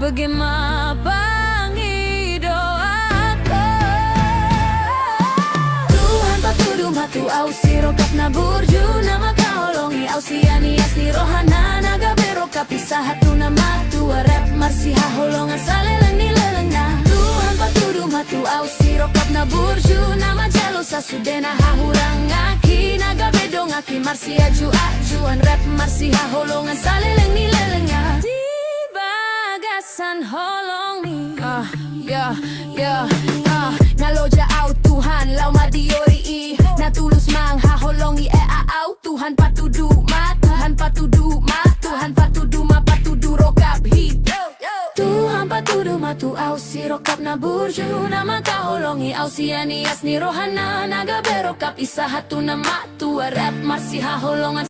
bagaimana bangi doaku. Tuhan patudu matu au sirokap na burju nama kaolongi au siani asni rohana naga beroka pisah hatu na matu rap marsi haholongan saleleng ni lelengna. Tuhan patudu matu au sirokap na burju nama jalo sasudena hahurang aki naga bedong aki marsi aju ajuan rap marsi haholongan saleleng ni lelengna. Di bagasan holongi naloja au Tuhan lau madiori i natulus mang haholongi au Tuhan patudu ma Tuhan patudu ma Tuhan patudu ma patudu rokap hidup. Tuhan patudu ma tu au si rokap na burju nama kaholongi au siani asni rohana naga berokap isa hatu nama tu rap marsi haholongan